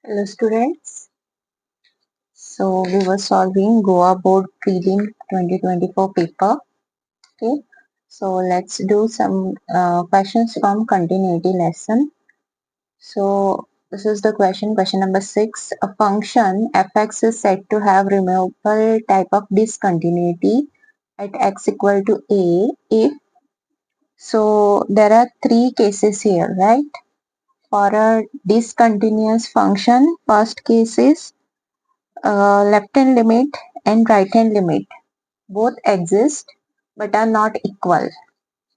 Hello students. So we were solving Goa Board Prelim 2024 paper. Okay. So let's do some questions from continuity lesson. So this is the question number 6. A function fx is said to have removable type of discontinuity at x equal to a if. So there are three cases here, right? For a discontinuous function, first case is left hand limit and right hand limit both exist but are not equal.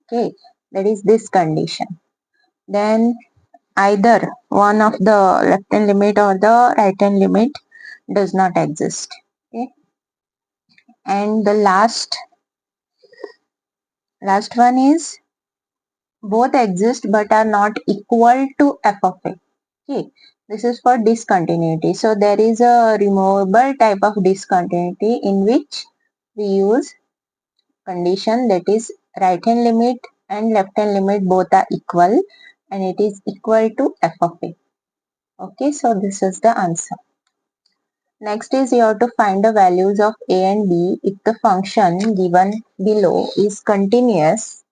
Okay, that is this condition. Then either one of the left hand limit or the right hand limit does not exist. Okay, and the last one is both exist but are not equal to f of a. Okay, this is for discontinuity. So there is a removable type of discontinuity in which we use condition, that is right hand limit and left hand limit both are equal and it is equal to f of a. Okay, so this is the answer. Next is you have to find the values of a and b if the function given below is continuous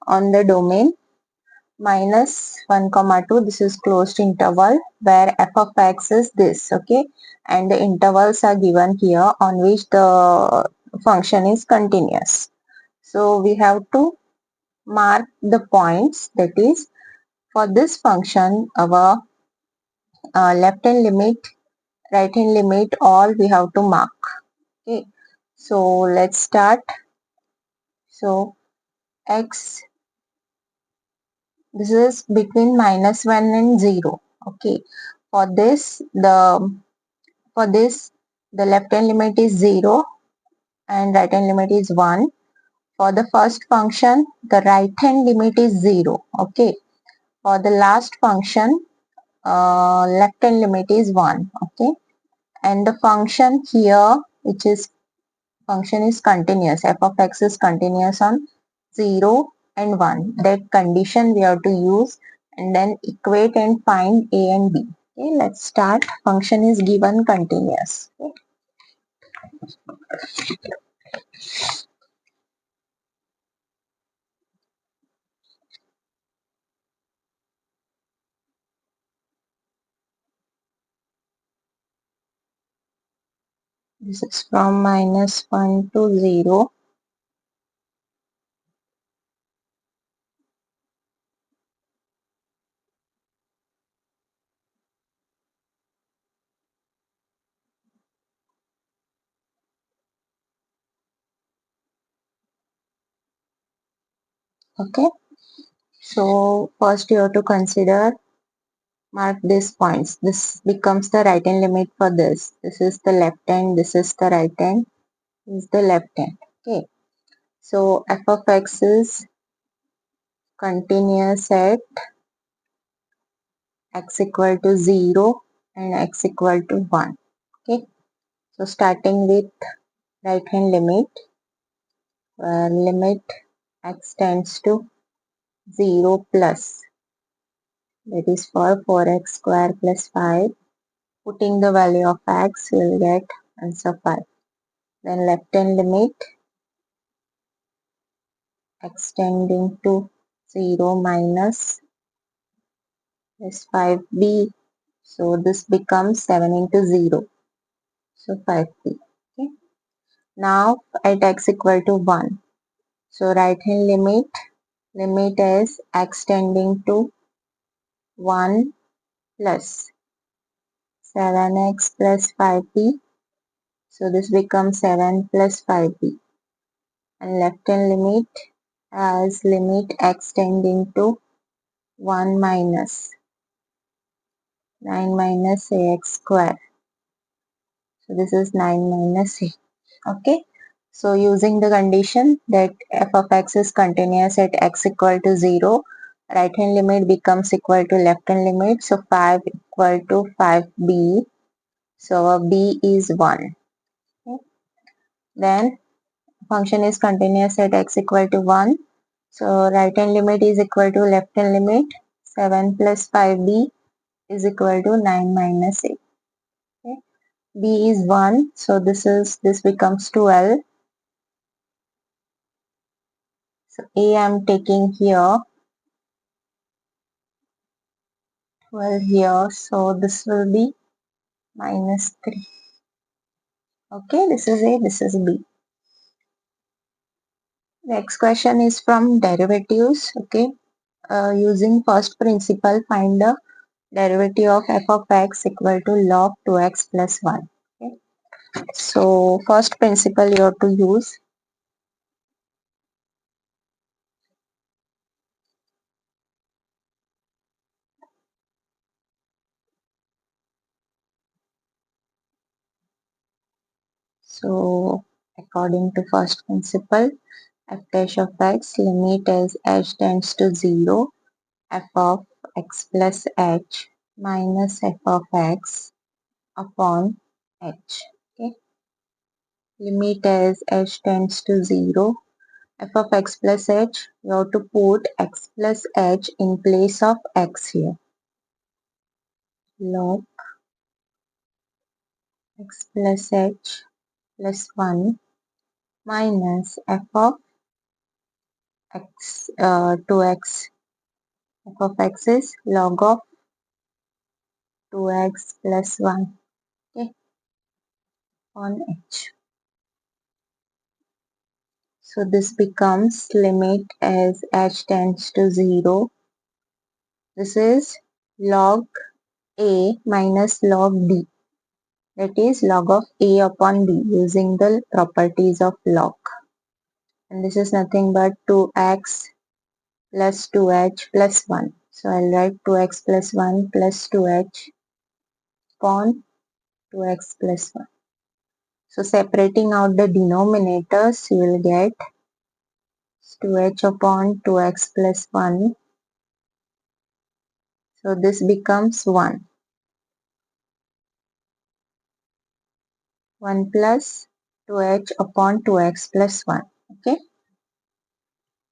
on the domain -1, 2. This is closed interval where f of x is this. Okay, and the intervals are given here on which the function is continuous. So we have to mark the points, that is for this function our left hand limit, right hand limit, all we have to mark. Okay, so let's start. So x, this is between -1 and 0. Okay, for this the left hand limit is 0 and right hand limit is 1. For the first function the right hand limit is 0. Okay, for the last function left hand limit is 1. Okay, and the function here, which is function is continuous, f of x is continuous on 0 and 1. That condition we have to use and then equate and find a and b. Okay, let's start. Function is given continuous. Okay. This is from -1 to 0. Okay, so first you have to consider, mark these points. This becomes the right hand limit for this. This is the left hand, this is the right hand, this is the left hand. Okay, so f of x is continuous at x equal to 0 and x equal to 1. Okay, so starting with right hand limit, limit x tends to 0 plus, that is for 4x square plus 5. Putting the value of x, we will get answer 5. Then left hand limit extending to 0 minus is 5b. So this becomes 7 into 0. So 5b. Okay. Now at x equal to 1. So right hand limit is x tending to 1 plus 7x plus 5b. So this becomes 7 plus 5b. And left hand limit as limit x tending to 1 minus 9 minus ax square. So this is 9 minus a. Okay. So using the condition that f of x is continuous at x equal to 0, right hand limit becomes equal to left hand limit. So 5 equal to 5b. So b is 1. Okay. Then function is continuous at x equal to 1. So right hand limit is equal to left hand limit. 7 plus 5b is equal to 9 minus 8. Okay. B is 1, so this becomes 12. So A I'm taking here, 12 here, so this will be minus 3. Okay, this is A, this is B. Next question is from derivatives. Okay, using first principle, find the derivative of f of x equal to log 2x plus 1. Okay. So first principle you have to use. So according to first principle, f dash of x limit as h tends to 0, f of x plus h minus f of x upon h. Okay. Limit as h tends to 0, f of x plus h, you have to put x plus h in place of x here. Log x plus h plus 1 minus f of x 2x. F of x is log of 2x plus 1, okay, on h. So this becomes limit as h tends to 0. This is log a minus log b. That is log of a upon b using the properties of log. And this is nothing but 2x plus 2h plus 1. So I'll write 2x plus 1 plus 2h upon 2x plus 1. So separating out the denominators, you will get 2h upon 2x plus 1. So this becomes 1. 1 plus 2h upon 2x plus 1. Okay.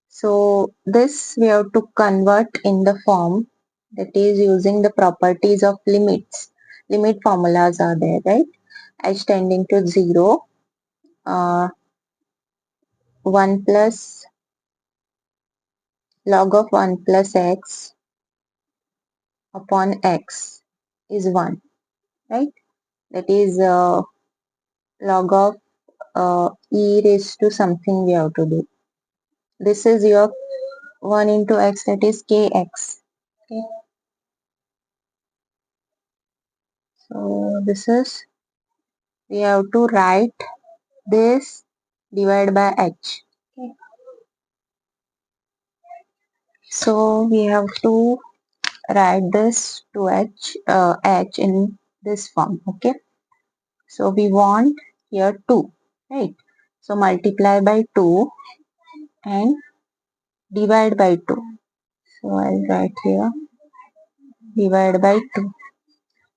So this we have to convert in the form, that is using the properties of limits. Limit formulas are there, right? H tending to 0, 1 plus log of 1 plus x upon x is 1, right? That is log of e raised to something we have to do. This is your 1 into x, that is kx. Okay. So this is, we have to write this divided by h. Okay. So we have to write this to h in this form. Okay. So we want here 2, right? So multiply by 2 and divide by 2. So I'll write here divide by 2.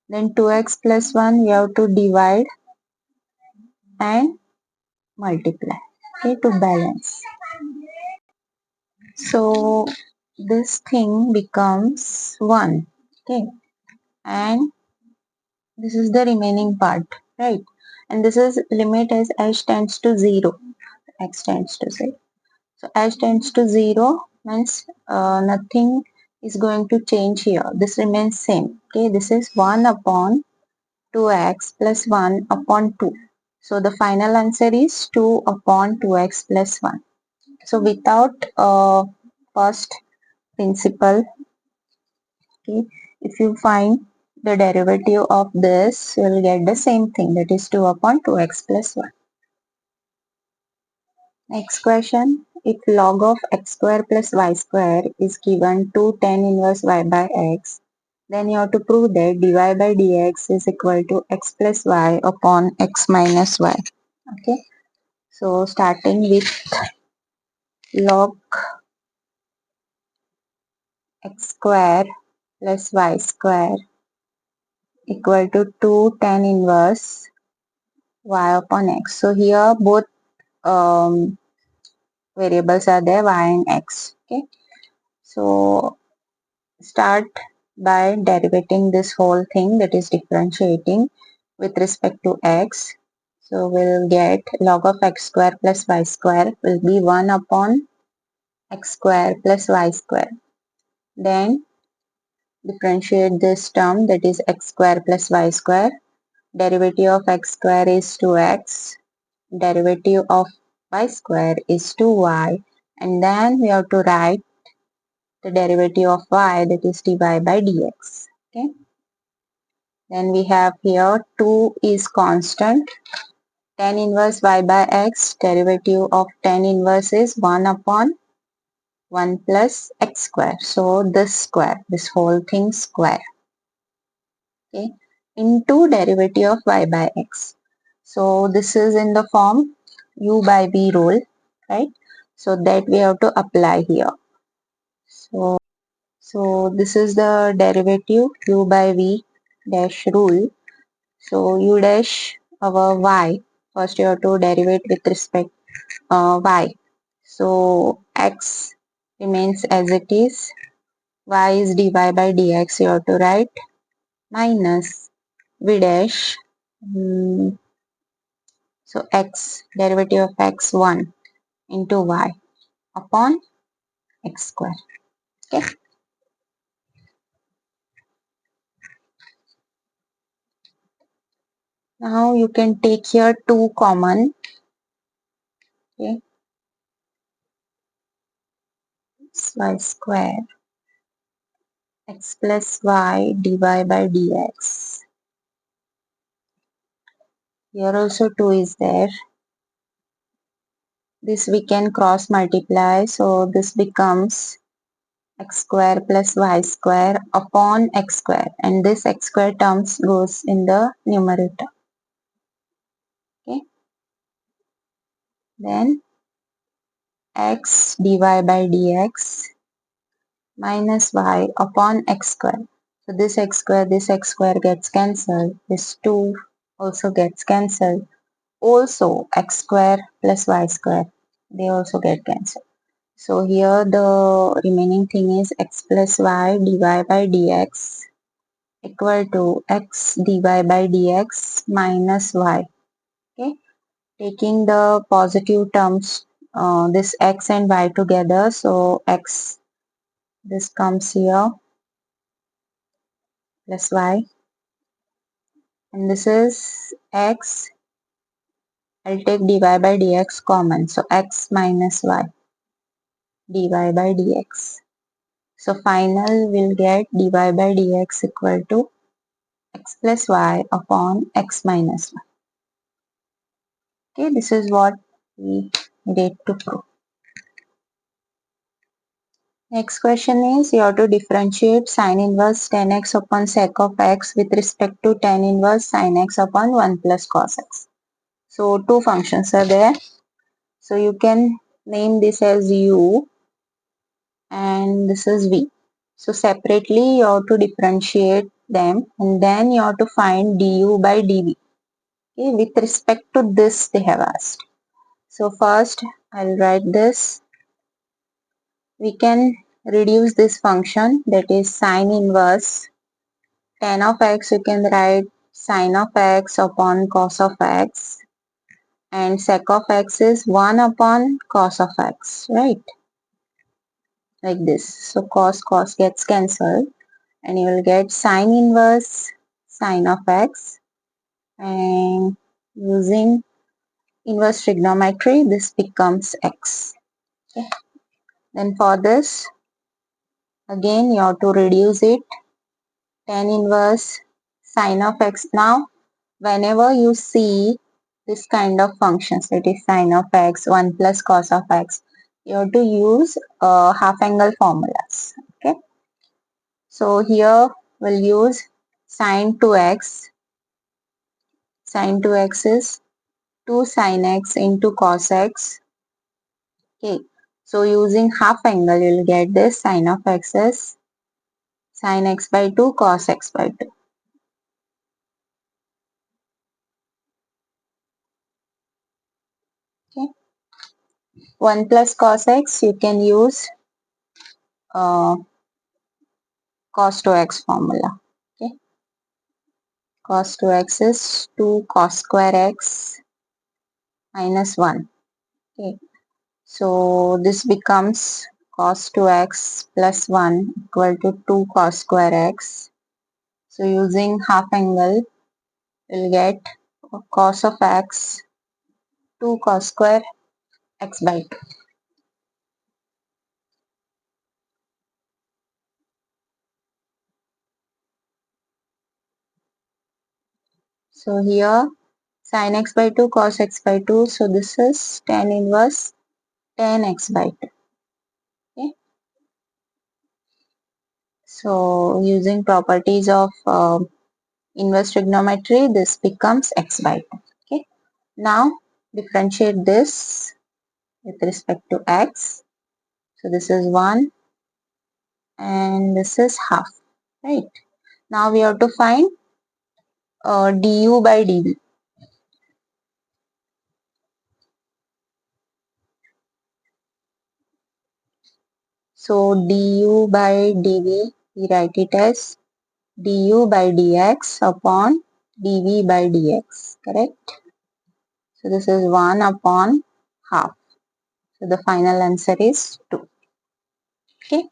Then 2x plus 1 we have to divide and multiply, okay, to balance. So this thing becomes 1, okay, and this is the remaining part, right? And this is limit as h tends to 0, x tends to 0. So h tends to 0 means nothing is going to change here. This remains same. Okay, this is 1 upon 2x plus 1 upon 2. So the final answer is 2 upon 2x plus 1. So without first principle, okay, if you find the derivative of this, you will get the same thing, that is 2 upon 2x plus 1. Next question. If log of x square plus y square is given to tan inverse y by x, then you have to prove that dy by dx is equal to x plus y upon x minus y. Okay. So starting with log x square plus y square equal to 2 tan inverse y upon x. So here both variables are there, y and x. Okay. So start by derivating this whole thing, that is differentiating with respect to x. So we'll get log of x square plus y square will be 1 upon x square plus y square. Then differentiate this term, that is x square plus y square. Derivative of x square is 2x. Derivative of y square is 2y. And then we have to write the derivative of y, that is dy by dx. Okay. Then we have here 2 is constant. Tan inverse y by x, derivative of tan inverse is 1 upon 1 plus x square. So this square, this whole thing square. Okay. Into derivative of y by x. So this is in the form u by v rule, right? So that we have to apply here. So this is the derivative u by v dash rule. So u dash our y. First you have to derivate with respect y. So x remains as it is. Y is dy by dx. You have to write minus v dash. So x, derivative of x 1 into y upon x square. Okay. Now you can take here 2 common. Okay. Y square x plus y dy by dx. Here also 2 is there. This we can cross multiply. So this becomes x square plus y square upon x square. And this x square terms goes in the numerator. Okay. Then x dy by dx minus y upon x square. So this x square gets cancelled. This 2 also gets cancelled. Also x square plus y square, they also get cancelled. So here the remaining thing is x plus y dy by dx equal to x dy by dx minus y. Okay, taking the positive terms, this x and y together, so x, this comes here plus y, and this is x. I'll take dy by dx common, so x minus y dy by dx. So final will get dy by dx equal to x plus y upon x minus y. Okay, this is what we needed to prove. Next question is, you have to differentiate sin inverse tan x upon sec of x with respect to tan inverse sin x upon 1 plus cos x. So two functions are there. So you can name this as u and this is v. So separately you have to differentiate them and then you have to find du by dv. Okay, with respect to this they have asked. So first I'll write this. We can reduce this function, that is sin inverse tan of x. You can write sin of x upon cos of x, and sec of x is 1 upon cos of x, right? Like this. So cos gets cancelled and you will get sin inverse sin of x, and using inverse trigonometry this becomes x. Okay. Then for this again you have to reduce it, tan inverse sin of x. Now whenever you see this kind of functions, that is sin of x 1 plus cos of x, you have to use half angle formulas. Okay, so here we'll use sin 2x. Sin 2x is 2 sin x into cos x. Okay, so using half angle you'll get this sin of x is sin x by 2 cos x by 2. Okay, 1 plus cos x you can use cos 2x formula. Okay, cos 2x is 2 cos square x minus 1. Okay, so this becomes cos 2x plus 1 equal to 2 cos square x. So using half angle, we'll get cos of x 2 cos square x by 2. So here sin x by 2 cos x by 2. So this is tan inverse tan x by 2. Okay. So using properties of inverse trigonometry, this becomes x by 2. Okay. Now differentiate this with respect to x. So this is 1 and this is half. Right. Now we have to find du by dv. So du by dv, we write it as du by dx upon dv by dx, correct? So this is 1 upon half. So the final answer is 2. Okay.